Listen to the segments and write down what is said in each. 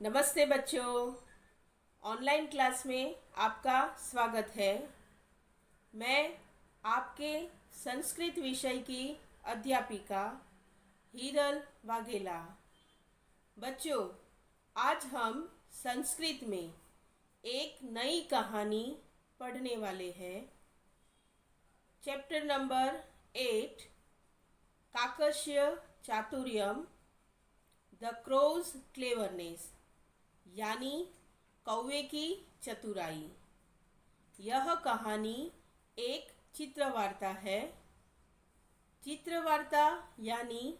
नमस्ते बच्चों। Online class में आपका स्वागत है। मैं आपके संस्कृत विषय की अध्यापिका हीरल वाघेला। बच्चों, आज हम संस्कृत में एक नई कहानी पढ़ने वाले हैं। चैप्टर नंबर 8, काकस्य चातुर्यम, द क्रोज क्लेवरनेस, यानी कौवे की चतुराई। यह कहानी एक चित्रवार्ता है। चित्रवार्ता यानी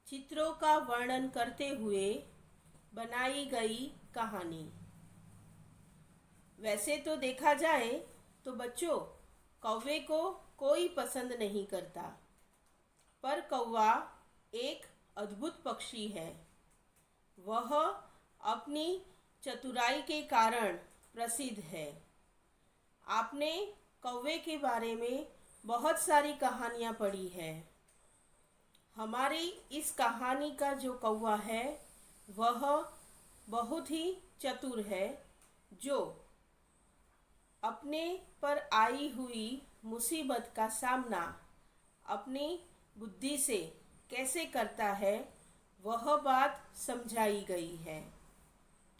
चित्रों का वर्णन करते हुए बनाई गई कहानी। वैसे तो देखा जाए तो बच्चों, कौवे को कोई पसंद नहीं करता, पर कौवा एक अद्भुत पक्षी है। वह अपनी चतुराई के कारण प्रसिद्ध है। आपने कौवे के बारे में बहुत सारी कहानियाँ पढ़ी है। हमारी इस कहानी का जो कौवा है वह बहुत ही चतुर है, जो अपने पर आई हुई मुसीबत का सामना अपनी बुद्धि से कैसे करता है वह बात समझाई गई है।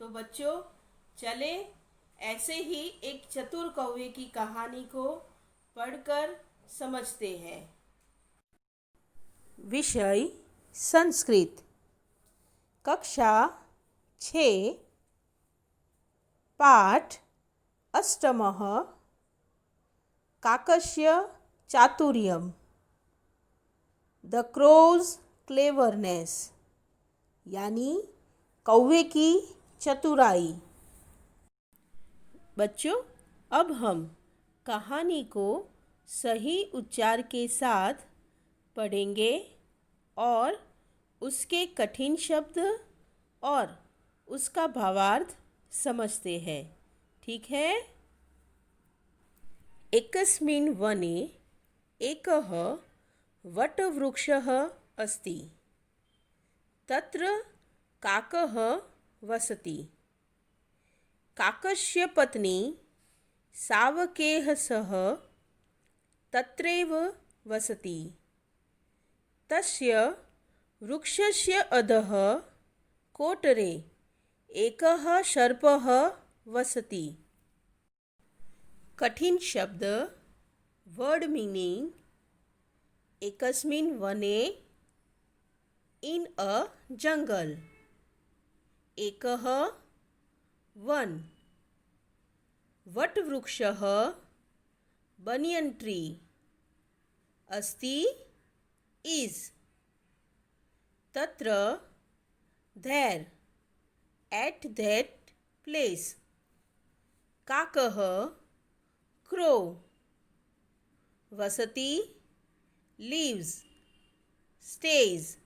तो बच्चों, चले ऐसे ही एक चतुर कौवे की कहानी को पढ़कर समझते हैं। विषय संस्कृत, कक्षा 6, पाठ अष्टमः, काकस्य चातुर्यम, द क्रोज क्लेवरनेस, यानी कौवे की चतुराई। बच्चों, अब हम कहानी को सही उच्चार के साथ पढ़ेंगे और उसके कठिन शब्द और उसका भावार्थ समझते हैं। ठीक है? एकस्मिन् वने एकः वटवृक्षः अस्ति। तत्र काकः वसति। काकस्य पत्नी सावकेन सह तत्रैव वसति। तस्य वृक्षस्य अधः कोटरे एकः सर्पः वसति। कठिन शब्द, वर्ड मीनिंग। एकस्मिन् वने, इन अ जंगल। एकः वन, वटवृक्षः बनियन ट्री। अस्ति इज। तत्र देर, एट दैट प्लेस। काकः क्रो, वसति लिव्स, स्टेज।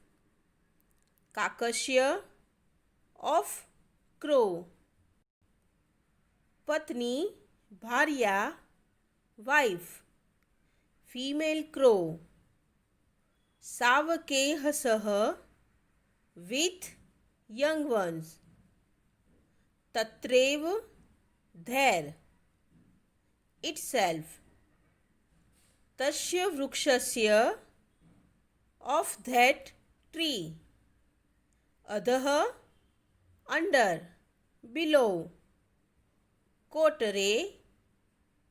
काकस्य ऑफ क्रो, पत्नी भार्या वाइफ, फीमेल क्रो। सावकेन सह, विथ यंग वंस। तत्रैव, देर, इटसेल्फ। तस्य वृक्षस्य, ऑफ दैट ट्री। अधः, अंडर, बिलो। कोटरे,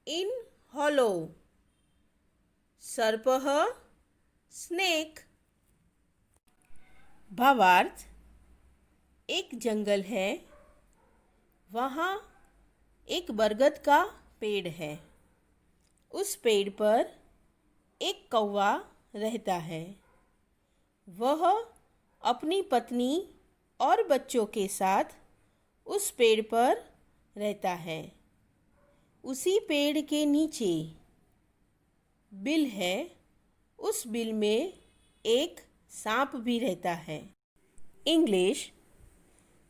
इन हॉलो। सर्पः, स्नेक। भावार्थ: एक जंगल है, वहाँ एक बरगद का पेड़ है। उस पेड़ पर एक कौवा रहता है। वह अपनी पत्नी और बच्चों के साथ उस पेड़ पर रहता है। उसी पेड़ के नीचे बिल है। उस बिल में एक सांप भी रहता है। English: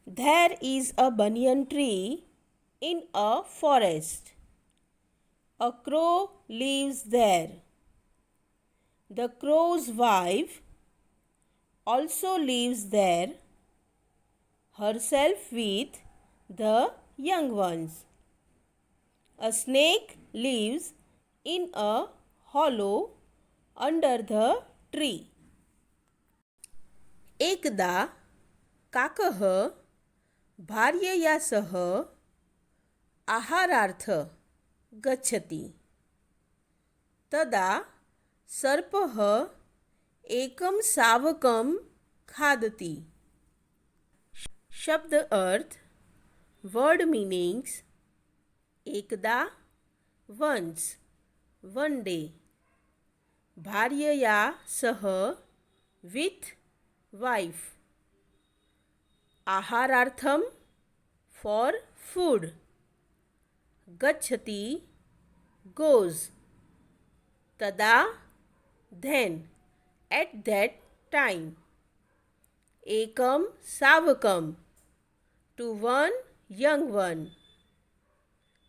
there is a banyan tree in a forest. A crow lives there. The crow's wife also lives there. herself with the young ones. A snake lives in a hollow under the tree. एकदा काकः भार्यया सह आहारार्थ गच्छति. तदा सर्पः एकं शावकं खादति. शब्द अर्थ word meanings एकदा वंस वन डे भार्यया सह विथ वाइफ आहारार्थम फॉर फूड गच्छति गोज तदा then at that time Ekam शावकम to one young one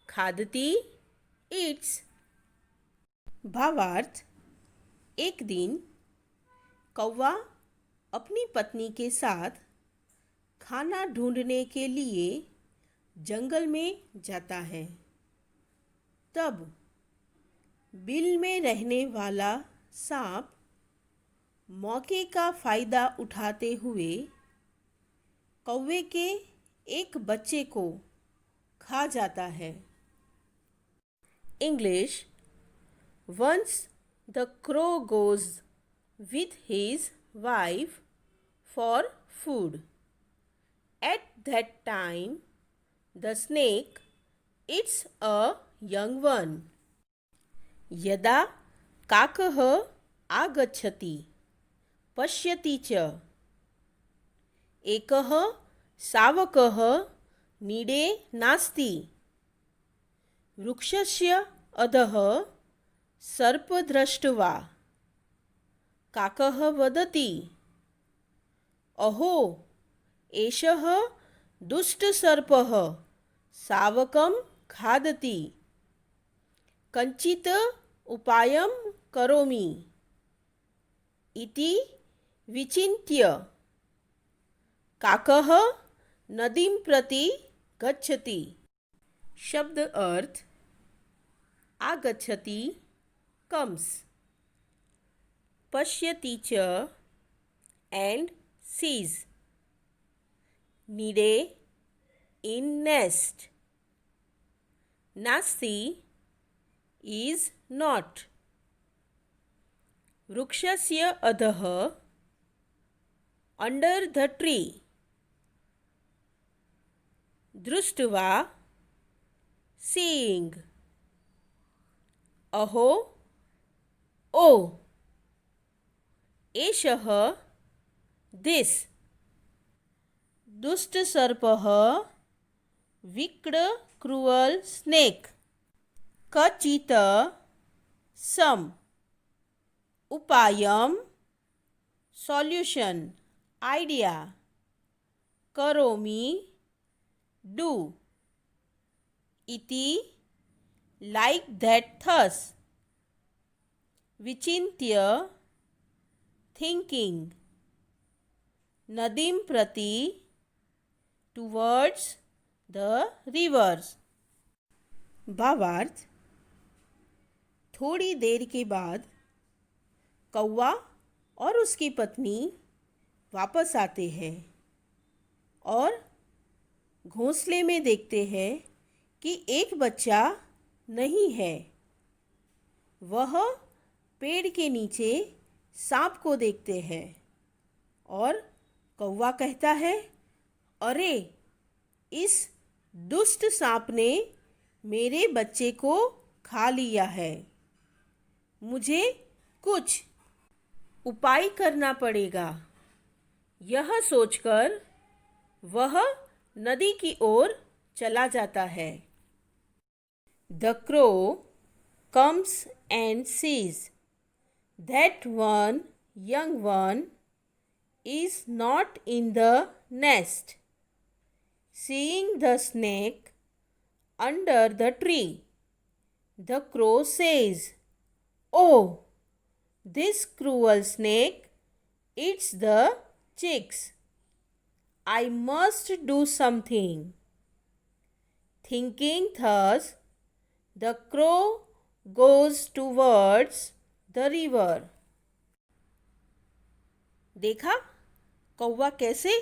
खादती eats. भावार्थ एक दिन कौवा अपनी पत्नी के साथ खाना ढूंढने के लिए जंगल में जाता है. तब बिल में रहने वाला सांप मौके का फ़ायदा उठाते हुए कौवे के एक बच्चे को खा जाता है. English once the crow goes with his wife for food. At that time, the snake eats a young one. यदा काकः आगच्छति पश्यति च एकः शावकः नीडे नास्ति. वृक्षस्य अधः सर्पदृष्ट्वा काकः वदति अहो एषः दुष्टसर्पः शावकं खादति. कञ्चित् उपायं करोमि इति विचिन्त्य काकः नदीं प्रति गच्छति. शब्द अर्थ आगच्छति कम्स पश्यति च एंड सीज नीडे इन नेस्ट नास्ति is not. वृक्षस्य अधः under the tree दृष्ट्वा seeing अहो ओ एषः this दुष्टसर्पः wicked cruel snake. कचित सम उपायम सॉल्यूशन आइडिया करोमि डू इति लाइक दैट थस विचिन्त्य थिंकिंग नदीं प्रति टुवर्ड्स द रिवर्स. भावार्थ थोड़ी देर के बाद कौवा और उसकी पत्नी वापस आते हैं और घोंसले में देखते हैं कि एक बच्चा नहीं है. वह पेड़ के नीचे सांप को देखते हैं और कौवा कहता है अरे इस दुष्ट सांप ने मेरे बच्चे को खा लिया है. मुझे कुछ उपाय करना पड़ेगा. यह सोचकर वह नदी की ओर चला जाता है. The crow comes and sees that one young one is not in the nest. Seeing the snake under the tree, the crow says, "Oh, this cruel snake eats the chicks." I must do something. Thinking thus, the crow goes towards the river. देखा कौवा कैसे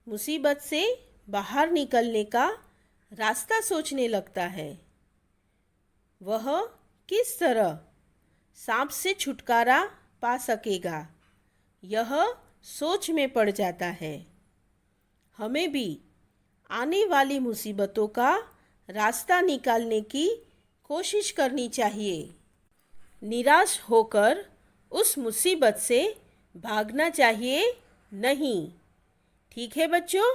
मुसीबत से बाहर निकलने का रास्ता सोचने लगता है। वह किस तरह सांप से छुटकारा पा सकेगा, यह सोच में पड़ जाता है। हमें भी आने वाली मुसीबतों का रास्ता निकालने की कोशिश करनी चाहिए। निराश होकर उस मुसीबत से भागना चाहिए नहीं। ठीक है बच्चों,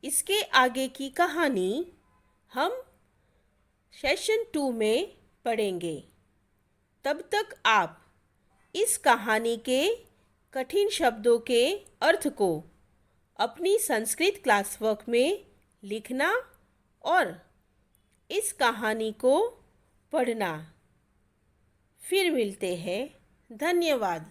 इसके आगे की कहानी हम सेशन 2 में पढ़ेंगे। तब तक आप इस कहानी के कठिन शब्दों के अर्थ को अपनी संस्कृत क्लास वर्क में लिखना और इस कहानी को पढ़ना। फिर मिलते हैं। धन्यवाद।